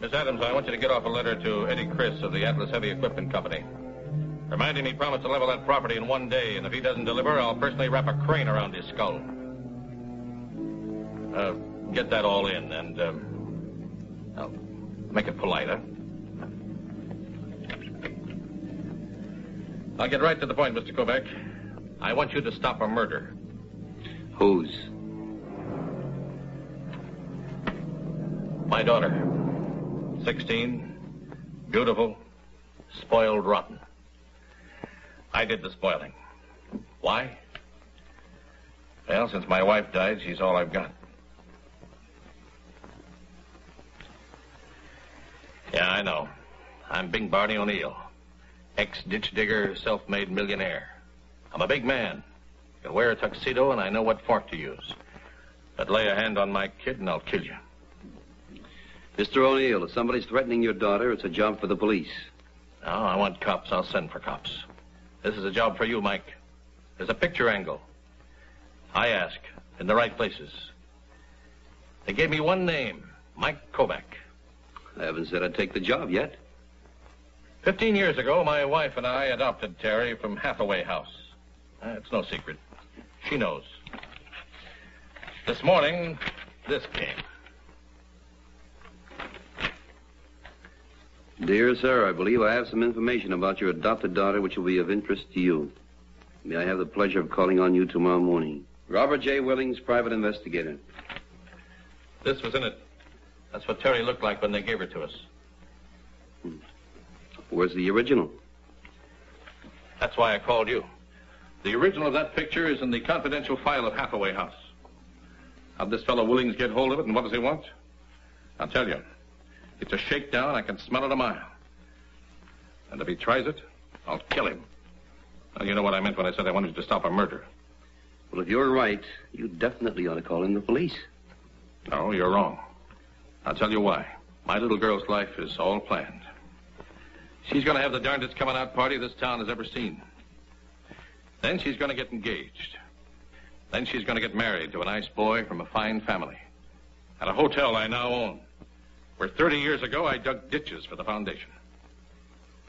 Miss Adams, I want you to get off a letter to Eddie Chris of the Atlas Heavy Equipment Company. Reminding me he promised to level that property in 1 day, and if he doesn't deliver, I'll personally wrap a crane around his skull. Get that all in, and, I'll make it polite, huh? I'll get right to the point, Mr. Kovac. I want you to stop a murder. Whose? My daughter. 16, beautiful, spoiled rotten. I did the spoiling. Why? Well, since my wife died, she's all I've got. Yeah, I know. I'm Big Barney O'Neill, ex-ditch digger, self-made millionaire. I'm a big man. I can wear a tuxedo, and I know what fork to use. But lay a hand on my kid, and I'll kill you. Mr. O'Neill, if somebody's threatening your daughter, it's a job for the police. No, I want cops. I'll send for cops. This is a job for you, Mike. There's a picture angle. I ask, in the right places. They gave me one name, Mike Kovac. I haven't said I'd take the job yet. 15 years ago, my wife and I adopted Terry from Hathaway House. It's no secret. She knows. This morning, this came. Dear sir, I believe I have some information about your adopted daughter which will be of interest to you. May I have the pleasure of calling on you tomorrow morning? Robert J. Willings, private investigator. This was in it. That's what Terry looked like when they gave her to us. Where's the original? That's why I called you. The original of that picture is in the confidential file of Hathaway House. How'd this fellow Willings get hold of it, and what does he want? I'll tell you. It's a shakedown. I can smell it a mile. And if he tries it, I'll kill him. Well, you know what I meant when I said I wanted to stop a murder. Well, if you're right, you definitely ought to call in the police. No, you're wrong. I'll tell you why. My little girl's life is all planned. She's going to have the darndest coming-out party this town has ever seen. Then she's going to get engaged. Then she's going to get married to a nice boy from a fine family. At a hotel I now own, where 30 years ago I dug ditches for the foundation.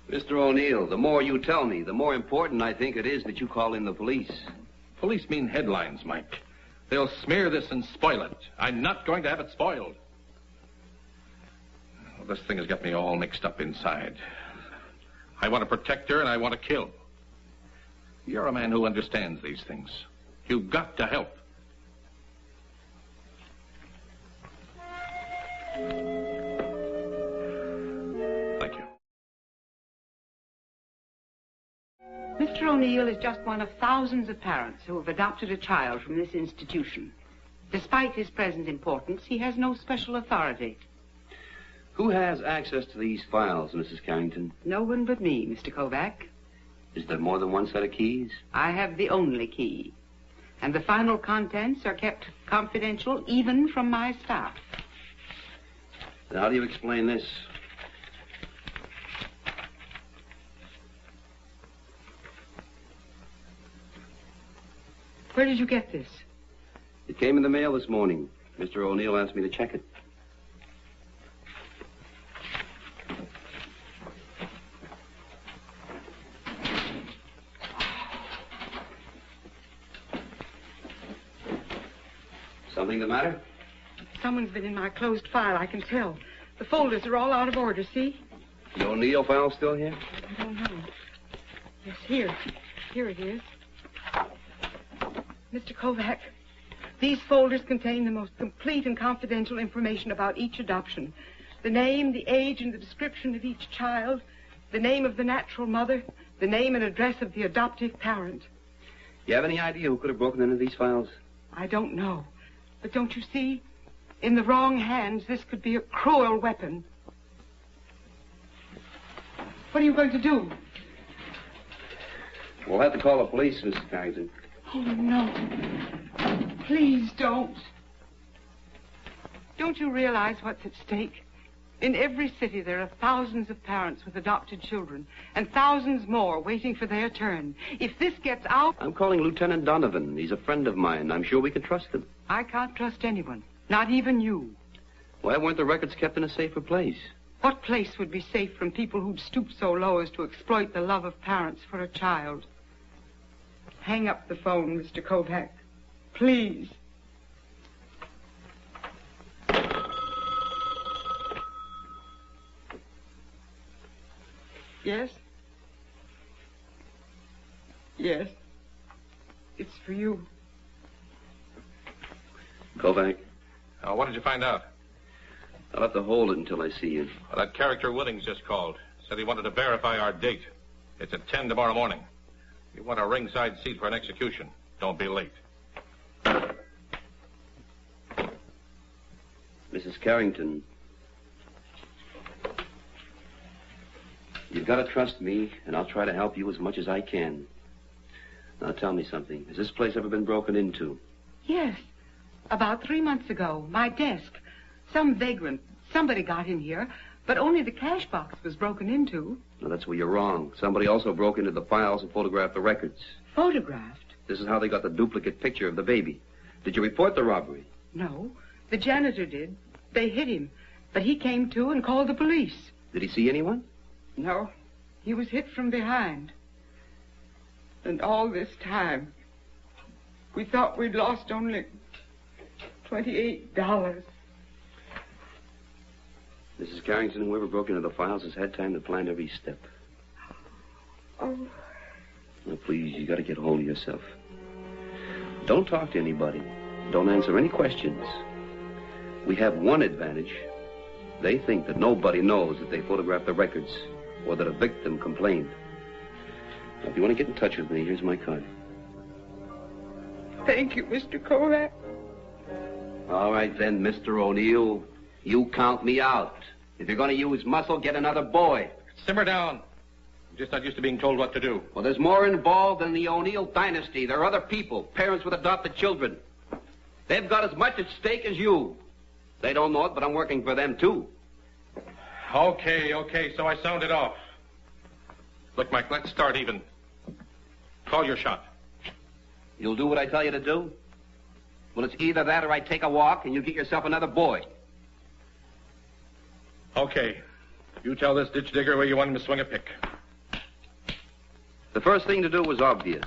Mr. O'Neill, the more you tell me, the more important I think it is that you call in the police. Police mean headlines, Mike. They'll smear this and spoil it. I'm not going to have it spoiled. Well, this thing has got me all mixed up inside. I want to protect her and I want to kill. You're a man who understands these things. You've got to help. Thank you. Mr. O'Neill is just one of thousands of parents who have adopted a child from this institution. Despite his present importance, he has no special authority. Who has access to these files, Mrs. Carrington? No one but me, Mr. Kovac. Is there more than one set of keys? I have the only key. And the final contents are kept confidential even from my staff. Then how do you explain this? Where did you get this? It came in the mail this morning. Mr. O'Neill asked me to check it. Something the matter? Someone's been in my closed file, I can tell. The folders are all out of order, see? The O'Neill file still here? I don't know. Yes, here. Here it is. Mr. Kovac, these folders contain the most complete and confidential information about each adoption. The name, the age, and the description of each child, the name of the natural mother, the name and address of the adoptive parent. You have any idea who could have broken into these files? I don't know. But don't you see? In the wrong hands, this could be a cruel weapon. What are you going to do? We'll have to call the police, Mrs. Carrington. Oh, no. Please don't. Don't you realize what's at stake? In every city, there are thousands of parents with adopted children, and thousands more waiting for their turn. If this gets out... I'm calling Lieutenant Donovan. He's a friend of mine. I'm sure we can trust him. I can't trust anyone, not even you. Why weren't the records kept in a safer place? What place would be safe from people who'd stoop so low as to exploit the love of parents for a child? Hang up the phone, Mr. Kovac. Please. Yes? Yes. It's for you. Kovac, What did you find out? I'll have to hold it until I see you. Well, that character Willings just called. Said he wanted to verify our date. It's at 10 tomorrow morning. You want a ringside seat for an execution. Don't be late. Mrs. Carrington, you've got to trust me, and I'll try to help you as much as I can. Now, tell me something. Has this place ever been broken into? Yes. About 3 months ago, my desk. Some vagrant. Somebody got in here, but only the cash box was broken into. No, that's where you're wrong. Somebody also broke into the files and photographed the records. Photographed? This is how they got the duplicate picture of the baby. Did you report the robbery? No. The janitor did. They hit him, but he came to and called the police. Did he see anyone? No. He was hit from behind. And all this time, we thought we'd lost only $28. Mrs. Carrington, whoever broke into the files has had time to plan every step. Oh. Now, please, you got to get hold of yourself. Don't talk to anybody. Don't answer any questions. We have one advantage. They think that nobody knows that they photographed the records or that a victim complained. Now, if you want to get in touch with me, here's my card. Thank you, Mr. Kovac. All right, then, Mr. O'Neill. You count me out. If you're going to use muscle, get another boy. Simmer down. I'm just not used to being told what to do. Well, there's more involved than the O'Neill dynasty. There are other people, parents with adopted children. They've got as much at stake as you. They don't know it, but I'm working for them, too. Okay, so I sounded off. Look, Mike, let's start even. Call your shot. You'll do what I tell you to do? Well, it's either that or I take a walk and you get yourself another boy. Okay. You tell this ditch digger where you want him to swing a pick. The first thing to do was obvious.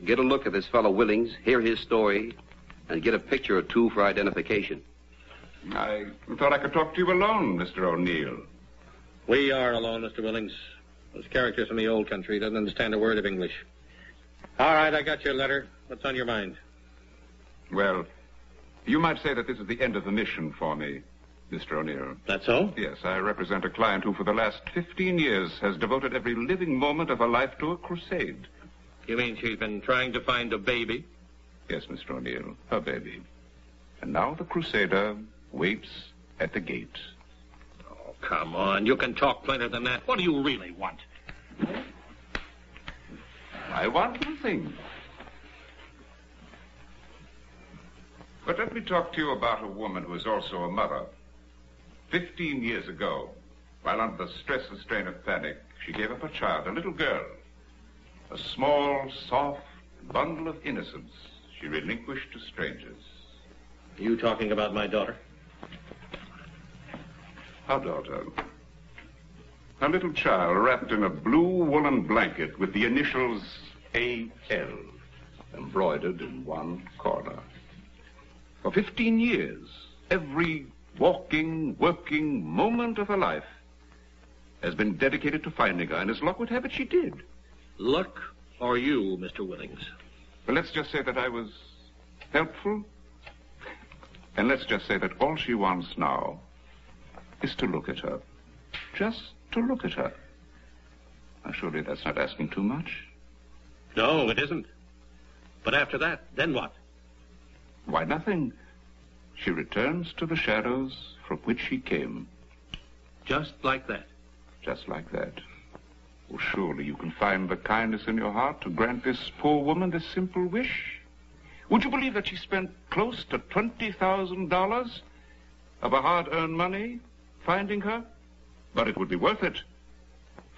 Get a look at this fellow Willings, hear his story, and get a picture or two for identification. I thought I could talk to you alone, Mr. O'Neill. We are alone, Mr. Willings. Those characters from the old country doesn't understand a word of English. All right, I got your letter. What's on your mind? Well, you might say that this is the end of the mission for me, Mr. O'Neill. That's so? Yes, I represent a client who for the last 15 years has devoted every living moment of her life to a crusade. You mean she's been trying to find a baby? Yes, Mr. O'Neill, her baby. And now the crusader waits at the gate. Oh, come on. You can talk plainer than that. What do you really want? I want nothing. But let me talk to you about a woman who is also a mother. 15 years ago, while under the stress and strain of panic, she gave up a child, a little girl. A small, soft bundle of innocence she relinquished to strangers. You talking about my daughter? Her daughter. A little child wrapped in a blue woolen blanket with the initials A.L. embroidered in one corner. For 15 years, every walking, working moment of her life has been dedicated to finding her, and as luck would have it, she did. Luck or you, Mr. Willings? Well, let's just say that I was helpful, and let's just say that all she wants now is to look at her. Just to look at her. Now, surely that's not asking too much. No, it isn't. But after that, then what? Why, nothing. She returns to the shadows from which she came. Just like that? Just like that. Well, surely you can find the kindness in your heart to grant this poor woman this simple wish. Would you believe that she spent close to $20,000 of her hard-earned money finding her, but it would be worth it.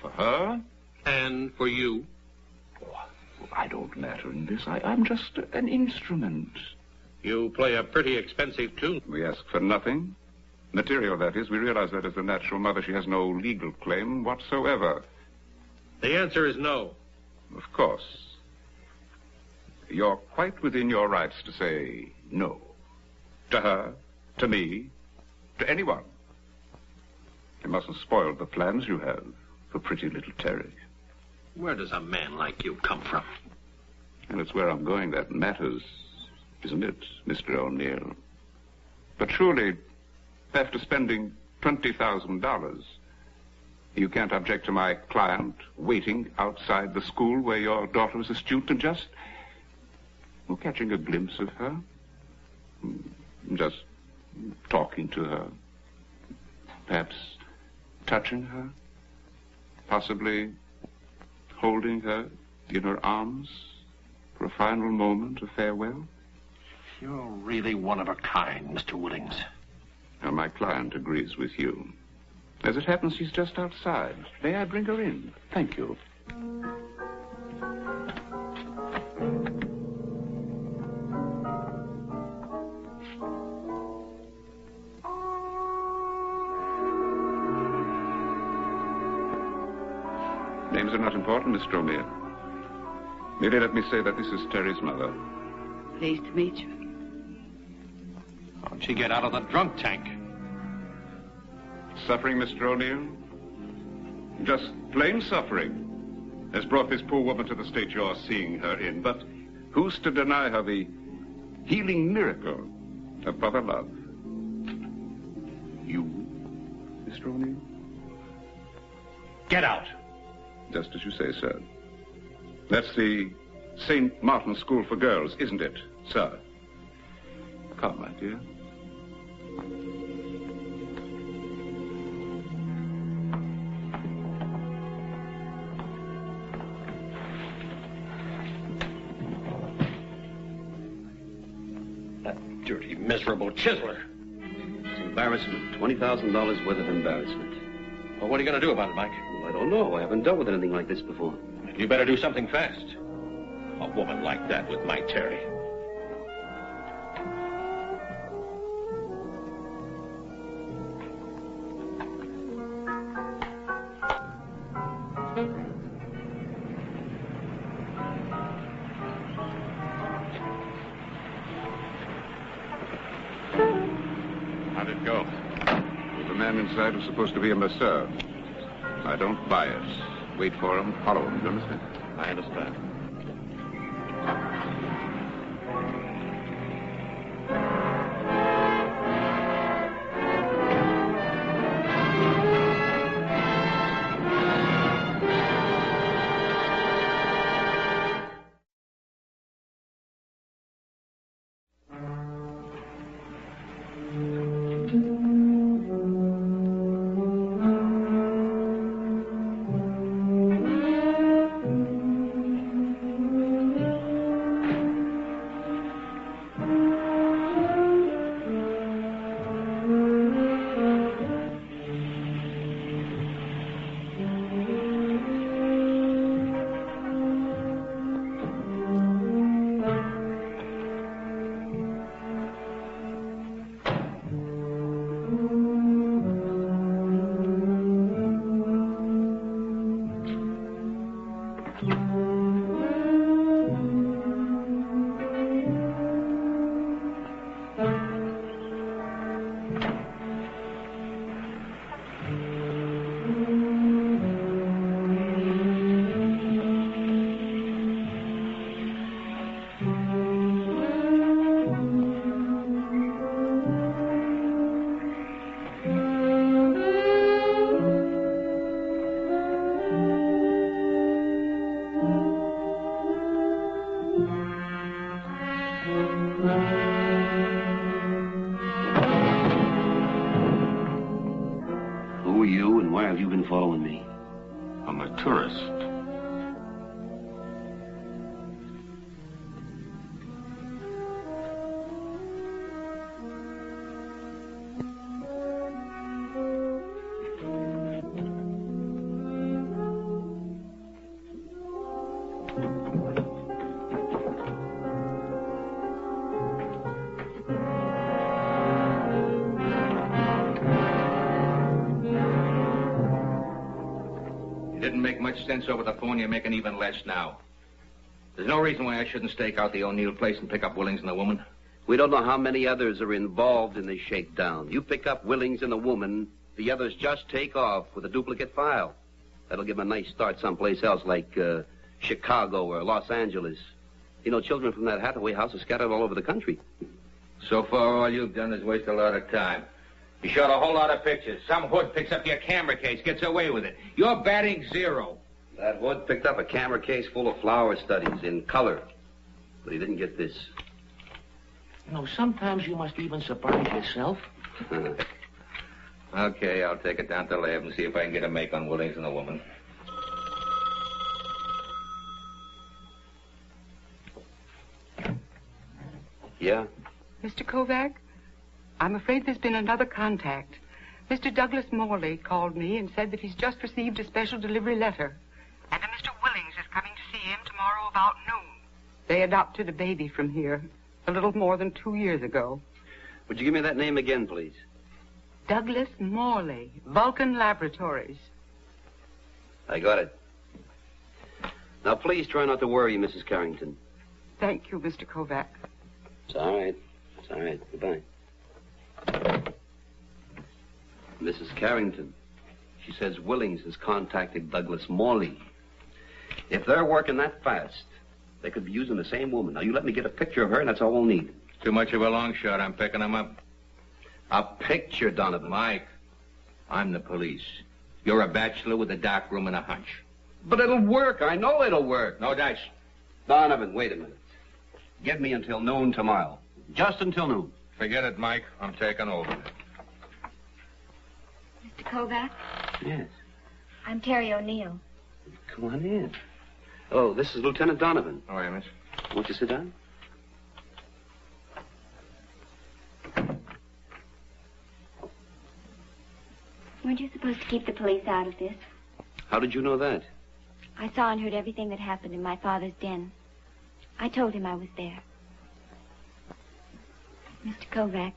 For her. And for you. I don't matter in this. I'm just an instrument. You play a pretty expensive tune. We ask for nothing. Material, that is. We realize that as the natural mother, she has no legal claim whatsoever. The answer is no. Of course. You're quite within your rights to say no. To her, to me, to anyone. You mustn't spoil the plans you have for pretty little Terry. Where does a man like you come from? And it's where I'm going that matters, isn't it, Mr. O'Neill? But surely, after spending $20,000, you can't object to my client waiting outside the school where your daughter is a student and just catching a glimpse of her, just talking to her, perhaps touching her, possibly holding her in her arms for a final moment of farewell? You're really one of a kind, Mr. Woodings. Now, my client agrees with you. As it happens, she's just outside. May I bring her in? Thank you. Names are not important, Mr. O'Neill. Merely let me say that this is Terry's mother. Pleased to meet you. How'd she get out of the drunk tank? Suffering, Mr. O'Neill? Just plain suffering has brought this poor woman to the state you're seeing her in. But who's to deny her the healing miracle of brother love? You, Mr. O'Neill? Get out. Just as you say, sir. That's the St. Martin School for Girls, isn't it, sir? Come, my dear. That dirty, miserable chiseler. It's embarrassment. $20,000 worth of embarrassment. Well, what are you going to do about it, Mike? Well, I don't know. I haven't dealt with anything like this before. You better do something fast. A woman like that with my Terry. How'd it go? Well, the man inside was supposed to be a masseur. I don't buy it. Wait for him, follow him, do you understand? I understand. Who are you and why have you been following me? I'm a tourist. didn't make much sense over the phone, you're making even less now. There's no reason why I shouldn't stake out the O'Neill place and pick up Willings and the woman. We don't know how many others are involved in this shakedown. You pick up Willings and the woman, the others just take off with a duplicate file. That'll give them a nice start someplace else, like Chicago or Los Angeles. You know, children from that Hathaway house are scattered all over the country. So far, all you've done is waste a lot of time. You shot a whole lot of pictures. Some hood picks up your camera case, gets away with it. You're batting 0. That hood picked up a camera case full of flower studies in color. But he didn't get this. You know, sometimes you must even surprise yourself. Okay, I'll take it down to the lab and see if I can get a make on Willings and the woman. Yeah? Mr. Kovac, I'm afraid there's been another contact. Mr. Douglas Morley called me and said that he's just received a special delivery letter. And a Mr. Willings is coming to see him tomorrow about noon. They adopted a baby from here a little more than 2 years ago. Would you give me that name again, please? Douglas Morley, Vulcan Laboratories. I got it. Now, please try not to worry, Mrs. Carrington. Thank you, Mr. Kovac. It's all right. It's all right. Goodbye. Mrs. Carrington. She says Willings has contacted Douglas Morley. If they're working that fast, they could be using the same woman. Now, you let me get a picture of her, and that's all we'll need. Too much of a long shot. I'm picking them up. A picture, Donovan. Mike, I'm the police. You're a bachelor with a dark room and a hunch. But it'll work. I know it'll work. No dice. Donovan, wait a minute. Give me until noon tomorrow. Just until noon. Forget it, Mike. I'm taking over. Mr. Kovac, Yes. I'm Terry O'Neill. Come on in. Oh, this is Lieutenant Donovan. Oh, yeah, miss. Won't you sit down? Weren't you supposed to keep the police out of this? How did you know that? I saw and heard everything that happened in my father's den. I told him I was there. Mr. Kovac,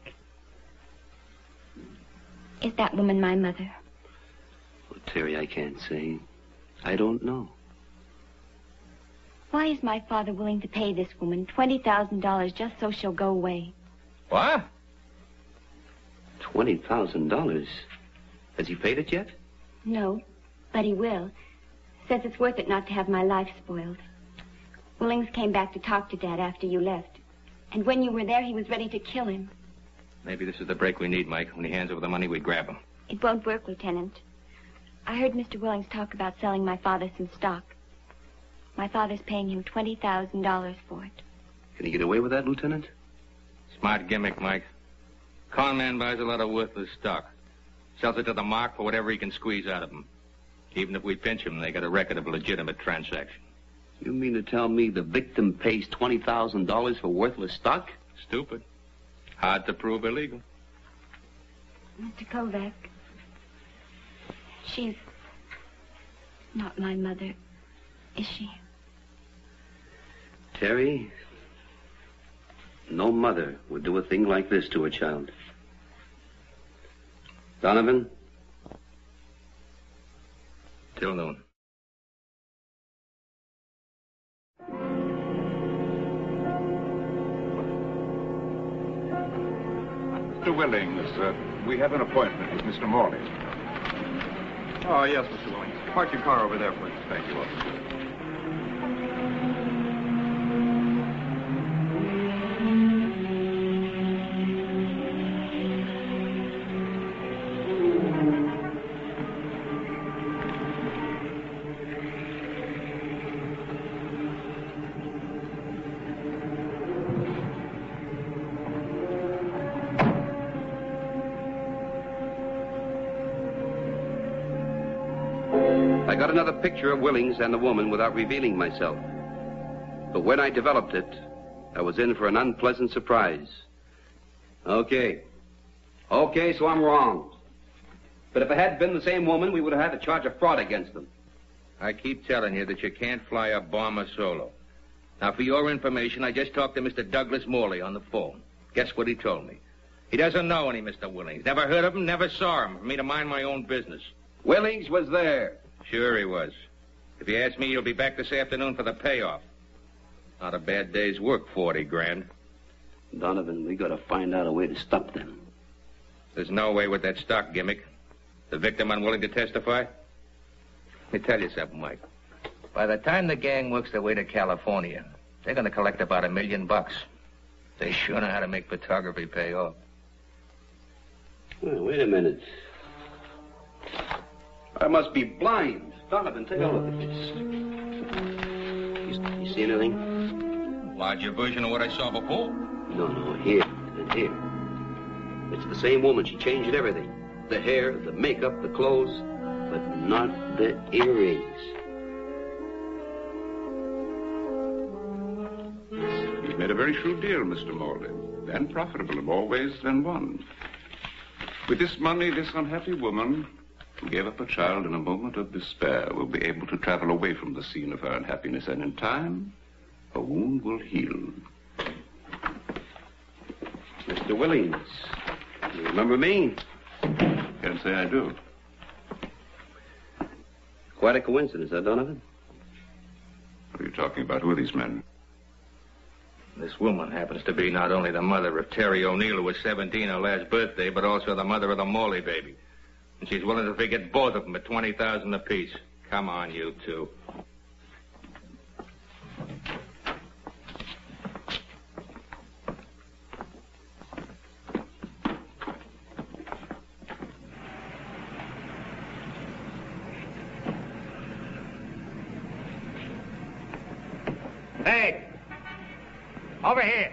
is that woman my mother? Well, Terry, I can't say. I don't know. Why is my father willing to pay this woman $20,000 just so she'll go away? What? $20,000? Has he paid it yet? No, but he will. Says it's worth it not to have my life spoiled. Willings came back to talk to Dad after you left. And when you were there, he was ready to kill him. Maybe this is the break we need, Mike. When he hands over the money, we grab him. It won't work, Lieutenant. I heard Mr. Willings talk about selling my father some stock. My father's paying him $20,000 for it. Can he get away with that, Lieutenant? Smart gimmick, Mike. Con man buys a lot of worthless stock. Sells it to the mark for whatever he can squeeze out of him. Even if we pinch him, they got a record of a legitimate transaction. You mean to tell me the victim pays $20,000 for worthless stock? Stupid. Hard to prove illegal. Mr. Kovac, she's not my mother, is she? Terry, no mother would do a thing like this to a child. Donovan? Till noon. Mr. Willings, we have an appointment with Mr. Morley. Oh, yes, Mr. Willings. Park your car over there, please. Thank you, officer. I got another picture of Willings and the woman without revealing myself. But when I developed it, I was in for an unpleasant surprise. Okay, so I'm wrong. But if it had been the same woman, we would have had to charge a fraud against them. I keep telling you that you can't fly a bomber solo. Now, for your information, I just talked to Mr. Douglas Morley on the phone. Guess what he told me? He doesn't know any Mr. Willings. Never heard of him, never saw him. For me to mind my own business. Willings was there. Sure he was. If you ask me, you'll be back this afternoon for the payoff. Not a bad day's work, 40 grand. Donovan, we gotta find out a way to stop them. There's no way with that stock gimmick. The victim unwilling to testify? Let me tell you something, Mike. By the time the gang works their way to California, they're going to collect about $1 million. They sure know how to make photography pay off. Well, wait a minute. I must be blind. Donovan, take a look at this. You see anything? Larger version of what I saw before? No, here and here. It's the same woman. She changed everything. The hair, the makeup, the clothes, but not the earrings. You've made a very shrewd deal, Mr. Morley, and profitable in more ways than one. With this money, this unhappy woman who gave up a child in a moment of despair will be able to travel away from the scene of her unhappiness, and in time, her wound will heal. Mr. Willings, you remember me? Can't say I do. Quite a coincidence, huh, Donovan? What are you talking about? Who are these men? This woman happens to be not only the mother of Terry O'Neill, who was 17 her last birthday, but also the mother of the Morley baby. And she's willing to forget both of them at $20,000 apiece. Come on, you two. Hey! Over here.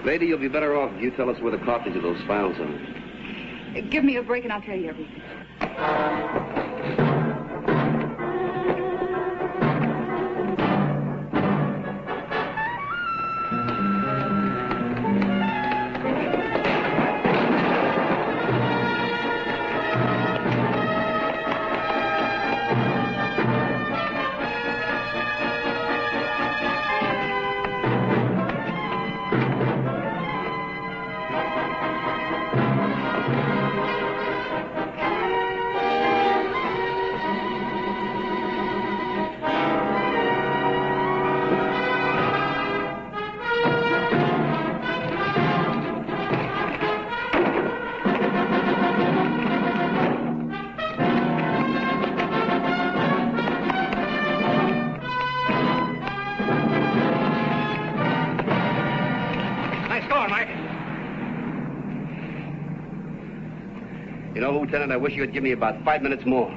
Lady, you'll be better off if you tell us where the copies of those files are. Give me a break and I'll tell you everything. You know, Lieutenant, I wish you'd give me about 5 minutes more.